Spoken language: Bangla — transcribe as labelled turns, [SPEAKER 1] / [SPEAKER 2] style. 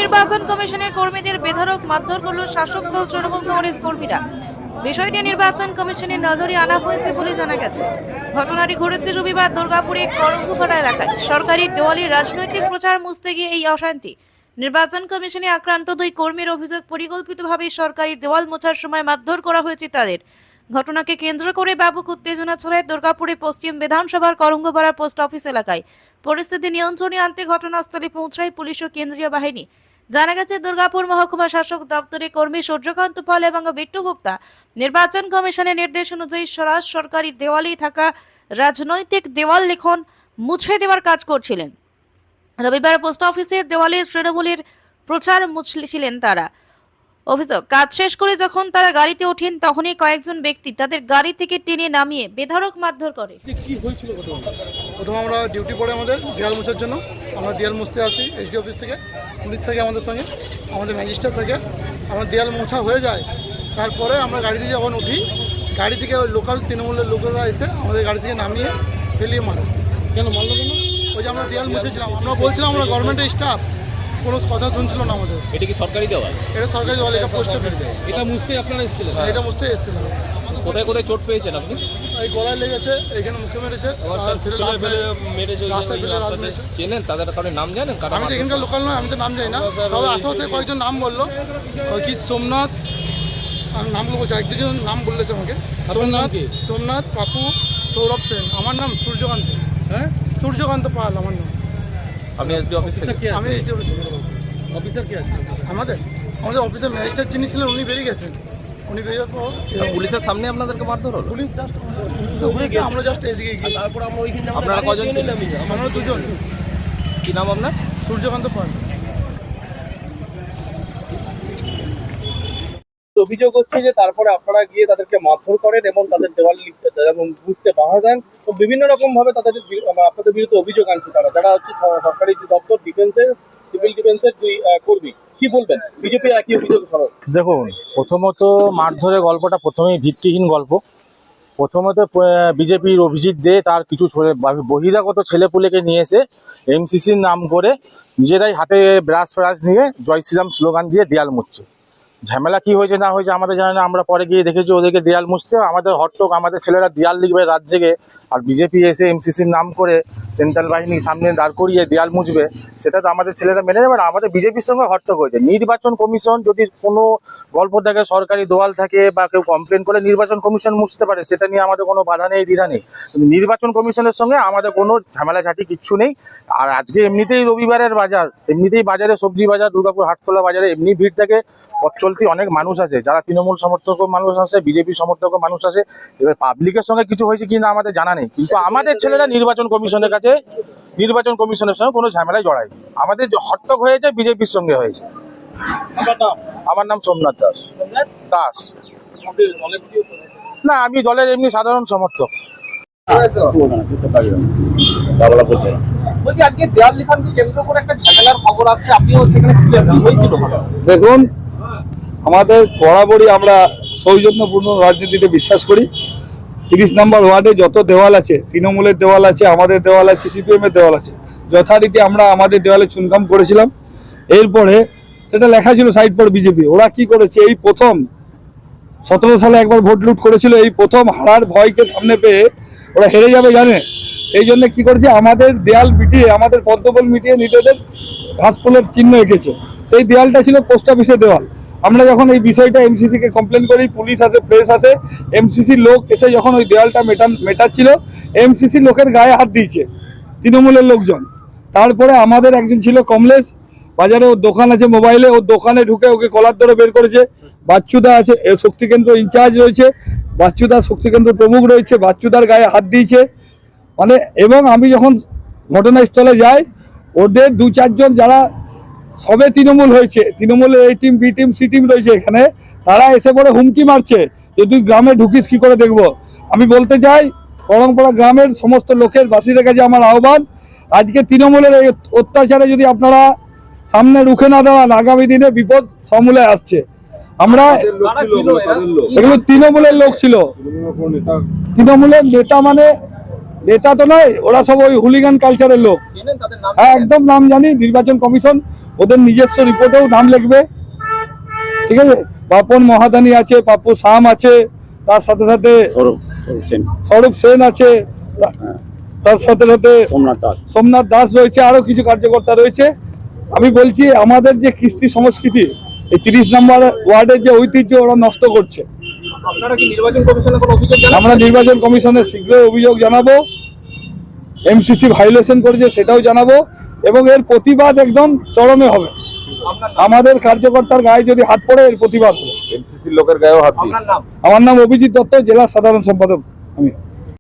[SPEAKER 1] নির্বাচন কমিশনের কর্মীদের বেধড়ক মারধর করল শাসক দল তৃণমূল কংগ্রেস কর্মীরা। বিষয়টি নির্বাচন কমিশনের নজরে আনা হয়েছে বলে জানা গেছে। ঘটনাটি ঘটেছে রবিবার দুর্গাপুরে করঙ্গুপাড়া এলাকায়। সরকারি দেওয়ালির রাজনৈতিক প্রচার মুছতে গিয়ে এই অশান্তি। নির্বাচন কমিশনে আক্রান্ত দুই কর্মীর অভিযোগ, পরিকল্পিতভাবে সরকারি দেওয়াল মোছার সময় মারধর করা হয়েছে তাদের। ঘটনাকে কেন্দ্র করে ব্যাপক উত্তেজনা ছড়ায় দুর্গাপুরে পশ্চিম বিধানসভার করঙ্গুপাড়া পোস্ট অফিস এলাকায়। পরিস্থিতি নিয়ন্ত্রণে আনতে ঘটনাস্থলে পৌঁছায় পুলিশ ও কেন্দ্রীয় বাহিনী। জানা গেছে, দুর্গাপুর মহকুমা শাসক দপ্তরের কর্মী সূর্যকান্ত পাল এবং বিট্টু গুপ্তা নির্বাচন কমিশনের নির্দেশ অনুযায়ী সরকারি দেওয়ালে থাকা রাজনৈতিক দেওয়াল লিখন মুছে দেওয়ার কাজ করছিলেন। রবিবার পোস্ট অফিসের দেওয়ালে তৃণমূলের প্রচার মুছছিলেন তারা। অভিযোগ, কাজ শেষ করে যখন তারা গাড়িতে ওঠেন তখনই কয়েকজন ব্যক্তি তাদের গাড়ি থেকে টেনে নামিয়ে বেধড়ক মারধর করে।
[SPEAKER 2] কি হয়েছিল প্রথমে আমরা ডিউটি পড়ে আমাদের দেয়াল মোছার জন্য আমরা দেয়াল মুছতে আসি এসডি অফিস থেকে, পুলিশ থেকে আমাদের সঙ্গে, আমাদের ম্যাজিস্ট্রেট থেকে। আমার দেয়াল মোছা হয়ে যায়, তারপরে আমরা গাড়িতে যখন উঠি, গাড়ি থেকে ওই লোকাল তৃণমূলের লোকেরা এসে আমাদের গাড়ি থেকে নামিয়ে ফেলিয়ে মারে। কেন মারলো কেন? ওই যে আমরা দেয়াল মুছেছিলাম, আমরা বলছিলাম আমরা গভর্নমেন্টের স্টাফ, কোনো কথা শুনছিল না আমাদের।
[SPEAKER 3] এটা কি সরকারি দেওয়াল?
[SPEAKER 2] এটা সরকারি দেওয়াল, এটা পোস্ট অফিস।
[SPEAKER 3] এটা মুছতে আপনারা এসেছিলেন?
[SPEAKER 2] এটা মুছতে এসেছিলাম।
[SPEAKER 3] কোথায় কোথায় চোট পেয়েছেন আপনি?
[SPEAKER 2] এই গলায় লেগেছে, এখানে মুখে মেরেছে,
[SPEAKER 3] চেনেন তাদের কারণে নাম জানেন?
[SPEAKER 2] আমি তো এখানকার লোকাল নয়, আমি তো নাম জানি না, তবে আশেপাশে কয়েকজন নাম বললো। কি সোমনাথ, আমি নামগুলো বলছি, এক দুজন নাম বললেছে আমাকে। সোমনাথ, পাপু, সৌরভ সেন। আমার নাম সূর্যকান্ত। হ্যাঁ, সূর্যকান্ত পাল আমার নাম।
[SPEAKER 3] আপনি এসডি অফিস থেকে?
[SPEAKER 2] আমি এসডি অফিসার কি আছে আমাদের অফিসের ম্যাজিস্ট্রেট যিনি ছিলেন উনি বেরিয়ে গেছেন। উনি বেরিয়ে পর
[SPEAKER 3] পুলিশের সামনে আপনাদেরকে মারধর হলো?
[SPEAKER 2] পুলিশ আমরা জাস্ট এদিকে গিয়ে, তারপর আমরা ওইখানে।
[SPEAKER 3] আপনারা কজন ছিলেন?
[SPEAKER 2] আমরা দুজন।
[SPEAKER 3] কি নাম আপনার?
[SPEAKER 2] সূর্যকান্ত পাল।
[SPEAKER 4] অভিযোগ হচ্ছে যে তারপরে আপনারা গিয়ে তাদেরকে মারধর করেন এবং তাদের দেওয়াল লিখতে এবং বুঝতে বাধা দেন, তো বিভিন্ন রকম ভাবে তাদের আপনাদের বিরুদ্ধে অভিযোগ আনছে তারা, যারা হচ্ছে সরকারি দপ্তর ডিফেন্সের, সিভিল ডিফেন্সের দুই কর্মী। কি বলবেন? বিজেপি একই অভিযোগ।
[SPEAKER 5] দেখুন, প্রথমত মারধরের গল্পটা প্রথমেই ভিত্তিহীন গল্প। প্রথমত বিজেপির অভিজিৎ দে তার কিছু বহিরাগত ছেলেপুলেকে নিয়ে এসে এমসিসির নাম করে নিজেরাই হাতে ব্রাশ ফ্রাশ নিয়ে জয় শ্রীরাম স্লোগান দিয়ে দেয়াল মুছছে। ঝামেলা কি হয়েছে না হয়েছে আমাদের জানে না, আমরা পরে গিয়ে দেখেছি ওদেরকে দেয়াল মুছতে। আমাদের হট্টক, আমাদের ছেলেরা দেয়াল লিখবে রাত জেগে, আর বিজেপি এসে এমসিসির নাম করে সেন্ট্রাল বাহিনীর সামনে দাঁড় করিয়ে দেয়াল মুছবে, সেটা তো আমাদের ছেলেরা মেনে নেবে না। আমাদের বিজেপির সঙ্গে হট্টক হয়েছে। নির্বাচন কমিশন যদি কোনো গল্প থাকে, সরকারি দেওয়াল থাকে বা কেউ কমপ্লেন করে, নির্বাচন কমিশন মুছতে পারে, সেটা নিয়ে আমাদের কোনো বাধা নেই, দ্বিধা নেই। কিন্তু নির্বাচন কমিশনের সঙ্গে আমাদের কোনো ঝামেলাঝাটি কিচ্ছু নেই। আর আজকে এমনিতেই রবিবারের বাজার, এমনিতেই বাজারে সবজি বাজার, দুর্গাপুর হাটতলা বাজারে এমনি ভিড় থাকে, পথ চলতি অনেক মানুষ আছে, যারা তৃণমূল সমর্থক মানুষ আছে, বিজেপি সমর্থক মানুষ আছে। এবার পাবলিকের সঙ্গে কিছু হয়েছে কিনা আমাদের জানা নেই, কিন্তু আমাদের ছেলেরা নির্বাচন কমিশনের কাছে, নির্বাচন কমিশনের সঙ্গে কোনো ঝামেলায় জড়ায়। আমাদের হট্টক হয়েছে বিজেপির সঙ্গে হয়েছে। আমার নাম সোমনাথ দাস। না, আমি দলের এমনি সাধারণ সমর্থক।
[SPEAKER 6] দেখুন, আমাদের বরাবরই আমরা সৌজন্যপূর্ণ রাজনীতিতে বিশ্বাস করি। 30 নম্বর ওয়ার্ডে যত দেওয়াল আছে, তৃণমূলের দেওয়াল আছে, আমাদের দেওয়াল আছে, সিপিএমের দেওয়াল আছে, যথারীতি আমরা আমাদের দেওয়ালে চুনকাম করেছিলাম। এরপরে সেটা লেখা ছিল সাইড ফর বিজেপি। ওরা কি করেছে, এই প্রথম 17 সালে একবার ভোট লুট করেছিল, এই প্রথম হারার ভয়কে সামনে পেয়ে ওরা হেরে যাবে জানে, সেই জন্য কি করেছে, আমাদের দেয়াল মিটিয়ে, আমাদের পদ্মফুল মিটিয়ে নিজেদের ঘাসফুলের চিহ্ন এঁকেছে। সেই দেওয়ালটা ছিল পোস্ট অফিসের দেওয়াল। আমরা যখন এই বিষয়টা এমসিসিকে কমপ্লেন করি, পুলিশ আসে, প্রেস আসে, এমসিসির লোক এসে যখন ওই দেওয়ালটা মেটাচ্ছিল, এমসিসি লোকের গায়ে হাত দিয়েছে তৃণমূলের লোকজন। তারপরে আমাদের একজন ছিল কমলেশ, বাজারে ওর দোকান আছে মোবাইলে, ওর দোকানে ঢুকে ওকে কলার ধরে বের করেছে। বাচ্চুদা আছে, শক্তিকেন্দ্র ইনচার্জ রয়েছে, বাচ্চুদা শক্তিকেন্দ্র প্রমুখ রয়েছে, বাচ্চুদার গায়ে হাত দিয়েছে মানে। এবং আমি যখন ঘটনাস্থলে যাই, ওদের 2-4 জন যারা সবে তৃণমূল হয়েছে, তৃণমূলের এই team, B team, C team রয়েছে এখানে, তারা এসে পরে হুমকি মারছে যে তুই গ্রামে ঢুকিস কি করে দেখবো। আমি বলতে চাই, করংপাড়া গ্রামের সমস্ত লোকের বাসীদের কাছে আমার আহ্বান, আজকে তৃণমূলের এই অত্যাচারে যদি আপনারা সামনে রুখে না দেওয়ান, আগামী দিনে বিপদ সমূলে আসছে। আমরা এগুলো তৃণমূলের লোক ছিল, তৃণমূলের নেতা মানে নেতা তো নয়, ওরা সব ওই হুলিগান কালচারের লোক।
[SPEAKER 3] চেনেন তাদের নাম?
[SPEAKER 6] হ্যাঁ, একদম নাম জানি। নির্বাচন কমিশন ওদের নিজস্ব রিপোর্টেও নাম লিখবে, ঠিক আছে। বাপন মহাদানি আছে, পাপ্পু শাম আছে, তার সাথে সাথে স্বরূপ সেন আছে, তার সাথে সাথে সোমনাথ দাস রয়েছে, আরো কিছু কার্যকর্তা রয়েছে। আমি বলছি আমাদের যে কৃষ্টি সংস্কৃতি, এই 30 নম্বর ওয়ার্ডের যে ঐতিহ্য ওরা নষ্ট করছে।
[SPEAKER 3] আপনারা কি নির্বাচন কমিশনে কোনো অভিযোগ জানান?
[SPEAKER 6] আমরা নির্বাচন কমিশনে শীঘ্রই অভিযোগ জানাবো। এমসিসি ভায়োলেশন করেছে সেটাও জানাবো, এবং এর প্রতিবাদ একদম চরমে হবে। আমাদের কার্যকর্তার গায়ে যদি হাত পড়ে এর প্রতিবাদ হবে।
[SPEAKER 3] আপনার নাম?
[SPEAKER 6] আমার নাম অভিজিৎ দত্ত, জেলা সাধারণ সম্পাদক আমি।